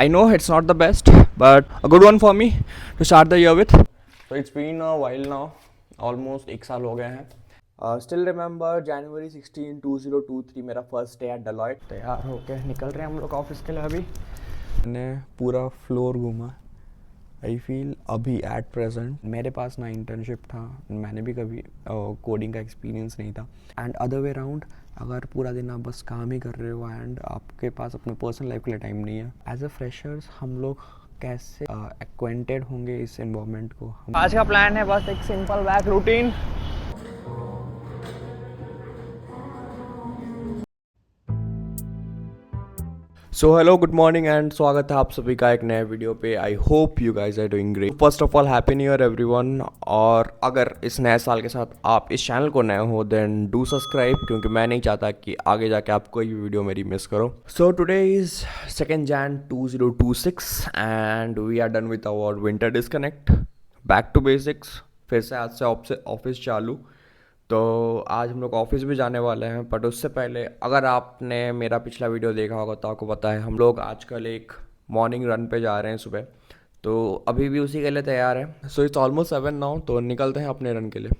I know it's not the best, but a good one for me to start the year with. So it's been a while now, almost एक साल हो गए हैं. Still remember January 16, 2023 मेरा first day at Deloitte. तैयार होके निकल रहे हैं हम लोग ऑफिस के लिए अभी. मैंने पूरा फ्लोर घूमा. आई फील अभी एट प्रेजेंट मेरे पास ना इंटर्नशिप था, मैंने भी कभी कोडिंग का एक्सपीरियंस नहीं था. एंड अदर वे राउंड, अगर पूरा दिन आप बस काम ही कर रहे हो एंड आपके पास अपने पर्सनल लाइफ के लिए टाइम नहीं है, एज अ फ्रेशर्स हम लोग कैसे एक्वेंटेड होंगे इस एनवायरनमेंट को. आज का प्लान है बस एक simple back routine. So hello, good morning and स्वागत है आप सभी का एक नए वीडियो पे. I hope you guys are doing great. First of all happy new year everyone. और अगर इस नए साल के साथ आप इस चैनल को नए हो देन डू सब्सक्राइब, क्योंकि मैं नहीं चाहता कि आगे जाके आप कोई वीडियो मेरी मिस करो. So today is 2 Jan 2026 and we are done with our winter disconnect. Back to basics. फिर से आज से ऑफिस चालू. तो आज हम लोग ऑफिस भी जाने वाले हैं, बट उससे पहले अगर आपने मेरा पिछला वीडियो देखा होगा तो आपको पता है हम लोग आजकल एक मॉर्निंग रन पे जा रहे हैं सुबह. तो अभी भी उसी के लिए तैयार है. सो इट्स ऑलमोस्ट 7 नाउ, तो निकलते हैं अपने रन के लिए.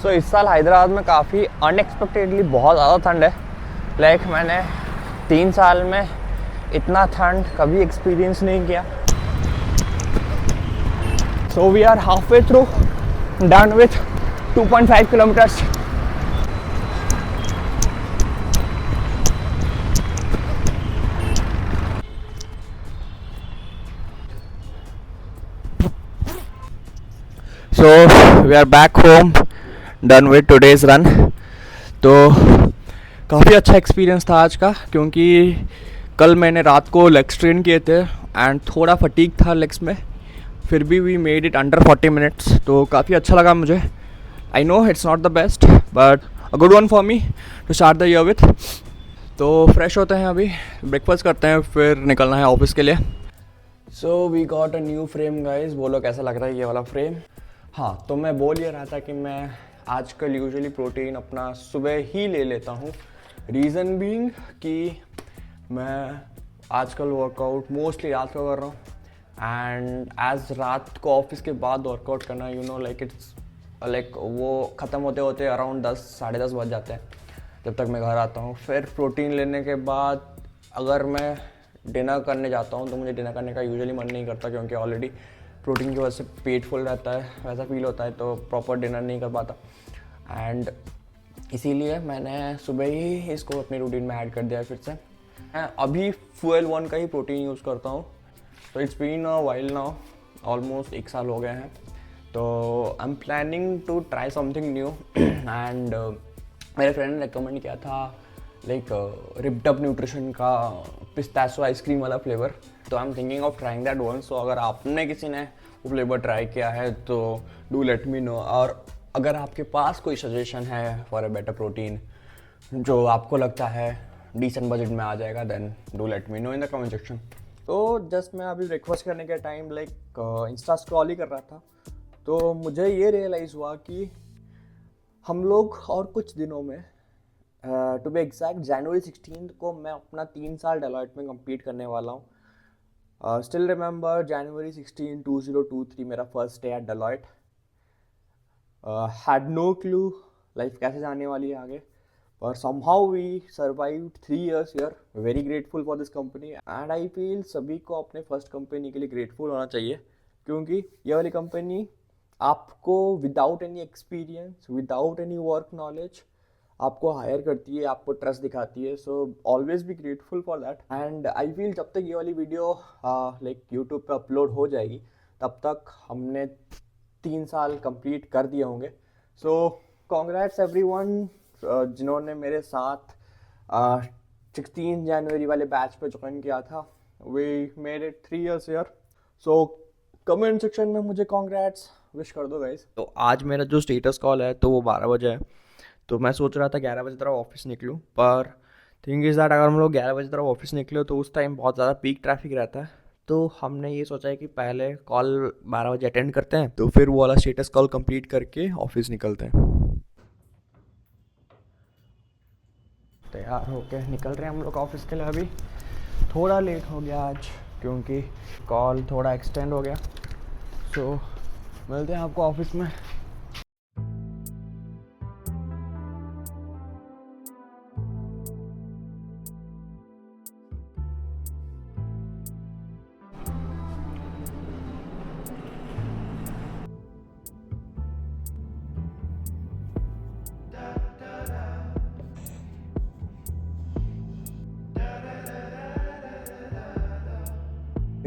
तो इस साल हैदराबाद में काफ़ी अनएक्सपेक्टेडली बहुत ज़्यादा ठंड है. लाइक मैंने 3 साल में इतना ठंड कभी एक्सपीरियंस नहीं किया. So we are halfway through, done with 2.5 kilometres. So we are back home, done with today's run. तो काफ़ी अच्छा एक्सपीरियंस था आज का, क्योंकि कल मैंने रात को लेग्स ट्रेन किए थे एंड थोड़ा फटीग था लेग्स में. फिर भी we made it under 40 minutes. तो काफ़ी अच्छा लगा मुझे. I know it's not the best, but a good one for me to start the year with. तो फ्रेश होते हैं अभी, ब्रेकफास्ट करते हैं, फिर निकलना है ऑफिस के लिए. So we got a new frame guys. बोलो कैसा लग रहा है ये वाला फ्रेम. हाँ, तो मैं बोल ये रहा था कि मैं आजकल यूजुअली प्रोटीन अपना सुबह ही ले लेता हूँ. रीज़न बीइंग कि मैं आजकल वर्कआउट मोस्टली रात को कर रहा हूँ एंड एज रात को ऑफिस के बाद वर्कआउट करना, you know, like it's like वो ख़त्म होते होते अराउंड 10 साढ़े 10 बज जाते हैं जब तक मैं घर आता हूँ. फिर प्रोटीन लेने के बाद अगर मैं डिनर करने जाता हूँ तो मुझे डिनर करने का यूजुअली मन नहीं करता, क्योंकि ऑलरेडी प्रोटीन की वजह से पेट फुल रहता है, वैसा फील होता है, तो प्रॉपर डिनर नहीं कर पाता. एंड इसीलिए मैंने सुबह ही इसको अपनी रूटीन में ऐड कर दिया है फिर से. मैं अभी Fuel One का ही प्रोटीन यूज़ करता हूँ. तो it's been a while now, almost 1 साल हो गए हैं. तो I am planning to try something new and मेरे फ्रेंड ने रिकमेंड किया था लाइक रिप्ड अप न्यूट्रिशन का पिस्ताशियो आइसक्रीम वाला फ्लेवर. तो I am thinking of trying that one. So अगर आपने किसी ने वो फ्लेवर ट्राई किया है तो डू लेट मी नो. और अगर आपके पास कोई सजेशन है फॉर अ बेटर प्रोटीन जो आपको लगता है डिसेंट बजट में आ जाएगा, then do let me know in the comment section. तो जस्ट मैं अभी ब्रेकफास्ट करने के टाइम लाइक इंस्टा स्क्रॉल ही कर रहा था, तो मुझे ये रियलाइज़ हुआ कि हम लोग और कुछ दिनों में, टू बी एग्जैक्ट January 16 को मैं अपना 3 साल डेलॉयट में कंप्लीट करने वाला हूँ. स्टिल रिमेंबर January 16, 2023 मेरा first day at Deloitte. Had no clue life कैसे जाने वाली है आगे, पर somehow we survived 3 years here. Very grateful for this company and I feel सभी को अपने फर्स्ट कंपनी के लिए ग्रेटफुल होना चाहिए, क्योंकि ये वाली कंपनी आपको without any experience, without any work knowledge आपको हायर करती है, आपको ट्रस्ट दिखाती है. So always be grateful for that. And I feel जब तक ये वाली वीडियो लाइक यूट्यूब पे अपलोड हो जाएगी तब तक हमने 3 साल कंप्लीट कर दिए होंगे. सो कॉन्ग्रेट्स एवरीवन जिन्होंने मेरे साथ 16 जनवरी वाले बैच पे ज्वाइन किया था. We made it 3 years here. So comment section में मुझे कॉन्ग्रेट्स विश कर दो गाइस। तो आज मेरा जो स्टेटस कॉल है तो वो 12 बजे है, तो मैं सोच रहा था 11 बजे तरफ ऑफिस निकलूँ, पर थिंग इज़ दैट अगर हम लोग 11 बजे तरफ ऑफिस निकले तो उस टाइम बहुत ज़्यादा पीक ट्रैफिक रहता है। तो हमने ये सोचा है कि पहले कॉल 12 बजे अटेंड करते हैं, तो फिर वो वाला स्टेटस कॉल कंप्लीट करके ऑफिस निकलते हैं। तैयार होके निकल रहे हैं हम लोग ऑफिस के लिए। अभी थोड़ा लेट हो गया आज क्योंकि कॉल थोड़ा एक्सटेंड हो गया। सो मिलते हैं आपको ऑफिस में।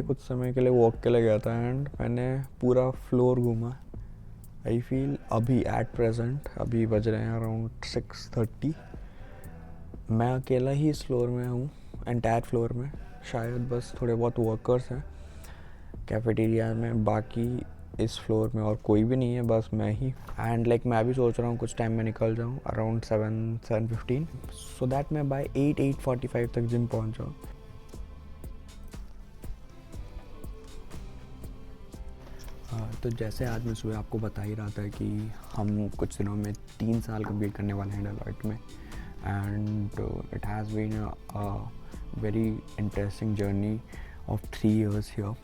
कुछ समय के लिए वॉक के लिए गया था एंड मैंने पूरा फ्लोर घूमा। आई फील अभी एट प्रेजेंट अभी बज रहे हैं अराउंड 6:30। मैं अकेला ही इस फ्लोर में हूँ, एंटायर फ्लोर में। शायद बस थोड़े बहुत वर्कर्स हैं कैफेटेरिया में, बाकी इस फ्लोर में और कोई भी नहीं है, बस मैं ही। एंड लाइक मैं भी सोच रहा हूँ कुछ टाइम में निकल जाऊँ अराउंड 7-7:15, सो दैट मैं बाय 8-8:45 तक जिम पहुँच जाऊँ। तो जैसे आज मैं सुबह आपको बता ही रहा था कि हम कुछ दिनों में 3 साल कंप्लीट करने वाले हैं डेलॉयट में, and it has been a very interesting journey of 3 years here.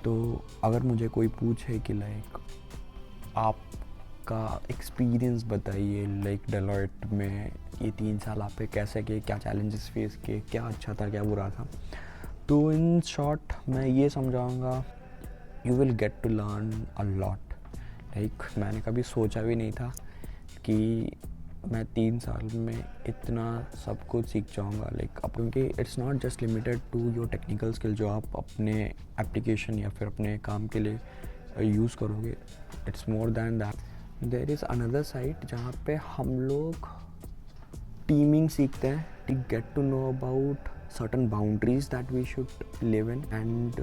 तो अगर मुझे कोई पूछे कि लाइक आपका एक्सपीरियंस बताइए लाइक डेलॉयट में ये 3 साल आप पे कैसे किए, क्या चैलेंजेस फेस किए, क्या अच्छा था क्या बुरा था, तो इन शॉर्ट मैं ये समझाऊंगा you will get to learn a lot. Like मैंने कभी सोचा भी नहीं था कि मैं 3 साल में इतना सब कुछ सीख जाऊँगा। लाइक अब क्योंकि it's not just limited to your technical skill जो आप अपने एप्लीकेशन या फिर अपने काम के लिए यूज़ करोगे, it's more than that. There is another side जहाँ पे हम लोग टीमिंग सीखते हैं, to get to know about certain boundaries that we should live in, and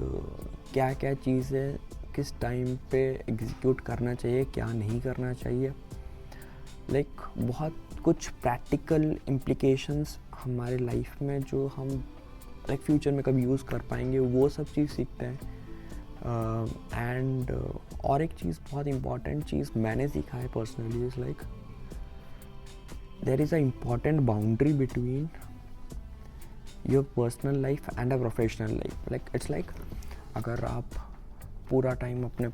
क्या क्या चीज़ें किस टाइम पे एग्जीक्यूट करना चाहिए, क्या नहीं करना चाहिए। लाइक बहुत कुछ प्रैक्टिकल इम्प्लिकेशंस हमारे लाइफ में जो हम लाइक फ्यूचर में कभी यूज़ कर पाएंगे, वो सब चीज़ सीखते हैं। एंड और एक चीज़ बहुत इम्पॉर्टेंट चीज़ मैंने सीखा है personally is like there is an important boundary between your personal life and a professional life. Like it's like अगर आप पूरा टाइम अपने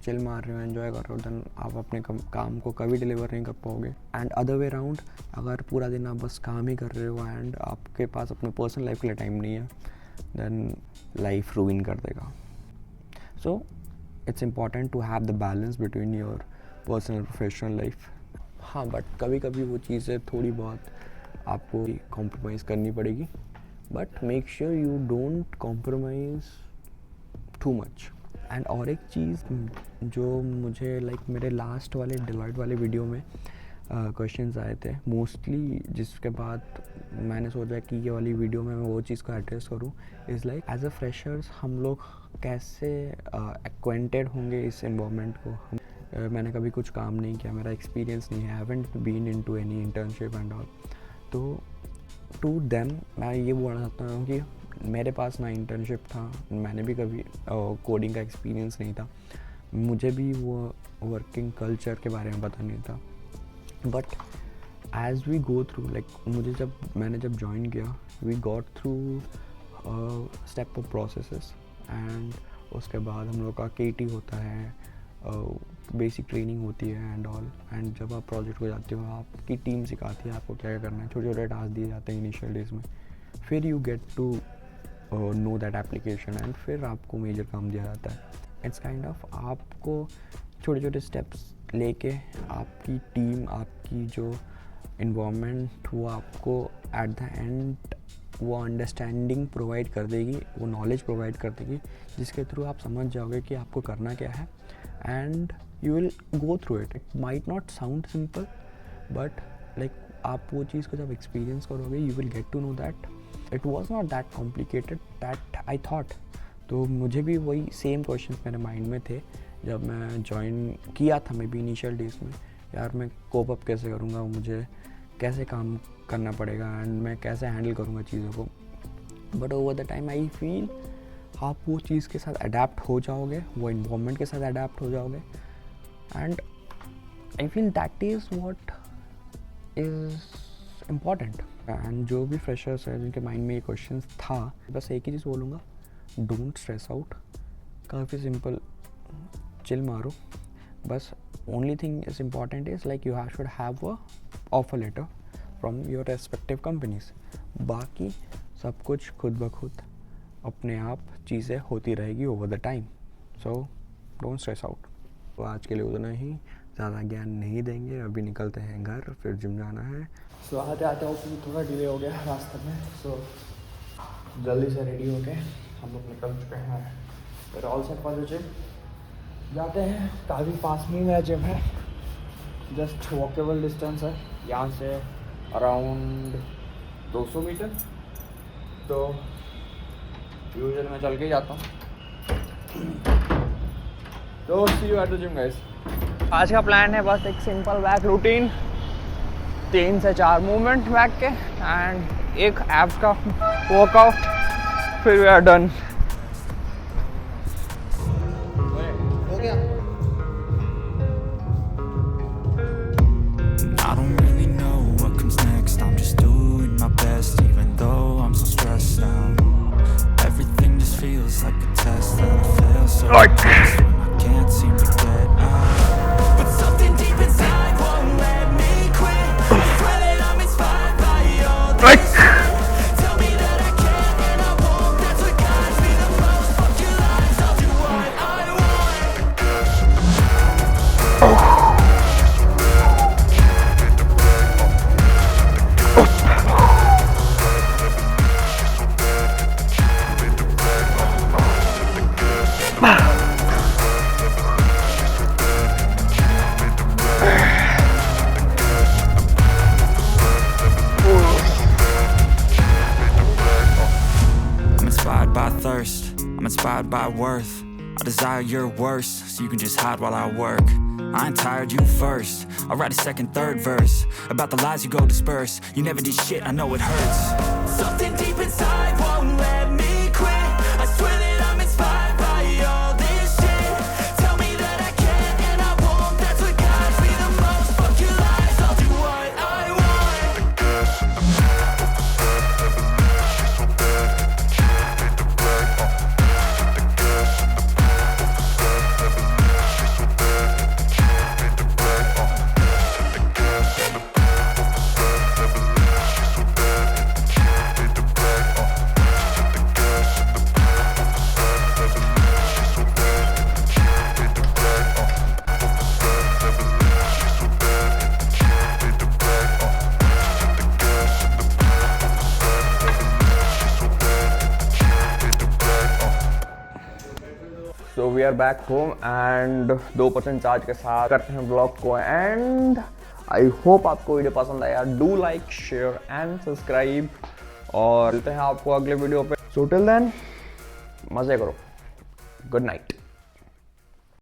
चिल मार रहे हो, एंजॉय कर रहे हो, देन आप अपने काम को कभी डिलीवर नहीं कर पाओगे। एंड अदर वे राउंड अगर पूरा दिन आप बस काम ही कर रहे हो एंड आपके पास अपने पर्सनल लाइफ के लिए टाइम नहीं है, देन लाइफ रूइन कर देगा। So it's important to have the balance between your personal professional life. हाँ, बट कभी कभी वो चीज़ें थोड़ी बहुत आपको कॉम्प्रोमाइज़ करनी पड़ेगी, but make sure you don't compromise too much. And और एक चीज़ जो मुझे लाइक मेरे लास्ट वाले डेलॉयट वाले वीडियो में क्वेश्चंस आए थे मोस्टली, जिसके बाद मैंने सोचा कि ये वाली वीडियो में मैं वो चीज़ को एड्रेस करूँ, is like as a freshers हम लोग कैसे एक्वेंटेड होंगे इस एनवायरनमेंट को। मैंने कभी कुछ काम नहीं किया, मेरा एक्सपीरियंस नहीं है, haven't been into any internship and all. तो टू देम मैं ये बोलना चाहता हूँ कि मेरे पास ना इंटर्नशिप था, मैंने भी कभी कोडिंग का एक्सपीरियंस नहीं था, मुझे भी वो वर्किंग कल्चर के बारे में पता नहीं था। But as we go through like मैंने जब ज्वाइन किया, we got through step of processes, and उसके बाद हम लोग का KT होता है, बेसिक ट्रेनिंग होती है एंड ऑल। एंड जब आप प्रोजेक्ट को जाते हो, आपकी टीम सिखाती है आपको क्या क्या करना है, छोटे छोटे टास्क दिए जाते हैं इनिशियल डेज में। फिर you get to know that application, and फिर आपको मेजर काम दिया जाता है। इट्स काइंड ऑफ आपको छोटे छोटे स्टेप्स लेके आपकी टीम, आपकी जो इन्वायरमेंट, वो आपको एट द एंड वो अंडरस्टैंडिंग प्रोवाइड कर देगी, वो नॉलेज प्रोवाइड कर देगी, जिसके थ्रू आप समझ जाओगे कि आपको करना क्या है, and you will go through it. It might not sound simple, but like आप वो चीज़ को जब एक्सपीरियंस करोगे, you will get to know that it was not that complicated that I thought. तो मुझे भी वही सेम क्वेश्चन मेरे माइंड में थे, जब मैं ज्वाइन किया था मे बी इनिशियल डेज में, यार मैं कोप अप कैसे करूँगा, मुझे कैसे काम करना पड़ेगा एंड मैं कैसे हैंडल करूँगा चीज़ों को। But over the time I feel आप वो चीज़ के साथ अडेप्ट हो जाओगे, वो इन्वायरमेंट के साथ अडेप्ट हो जाओगे, and I feel that is what is important. And जो भी फ्रेशर्स हैं जिनके माइंड में ये क्वेश्चन था, बस एक ही चीज़ बोलूँगा, डोंट स्ट्रेस आउट। काफ़ी सिंपल, चिल मारो बस। Only thing is important is like you should have a offer letter from your respective companies. बाकी सब कुछ खुद ब खुद अपने आप चीज़ें होती रहेगी over the time. So don't stress out. तो आज के लिए उतना ही, ज़्यादा ज्ञान नहीं देंगे। अभी निकलते हैं घर, फिर जिम जाना है। सो आते आते ऑफिस थोड़ा डिले हो गया रास्ते में, सो जल्दी से रेडी हो गए हम लोग निकल चुके हैं। फिर all set for the gym जाते हैं। काफ़ी पास में मेरा जिम है, जस्ट वॉकेबल डिस्टेंस है यहाँ से, अराउंड 200 मीटर। तो यूजुअली मैं चल के ही जाता हूँ। तो see you at the gym guys. आज का प्लान है बस एक सिंपल बैक रूटीन, 3 से 4 मूवमेंट बैक के एंड एक एब्स का वर्कआउट, फिर वी आर डन। हो गया। I don't really know what comes next. I'm just doing my best, even though I'm so stressed out. Everything just feels like a test that I fail so fast when I can't seem to get out. But something deep inside won't let me quit. I swear that I'm inspired by all this shit. Tell me that I can and I won't. That's what guides me the most. Fuck your lies, I'll do what I want. I'm inspired by worth. I desire your worst, so you can just hide while I work. I ain't tired, you first. I'll write a second, third verse about the lies you go disperse. You never did shit, I know it hurts. Something deep inside won't let me quit. I swear that I'm inspired by all this shit. Tell me that I can and I won't. That's what guides me the most. Fuck your lies, I'll do what I want. So we are back home and 2% charge के साथ करते हैं blog को। And I hope आपको video पसंद आया। Do like, share and subscribe, और मिलते हैं आपको अगले वीडियो पे। सो टिल देन मज़े करो। Good night.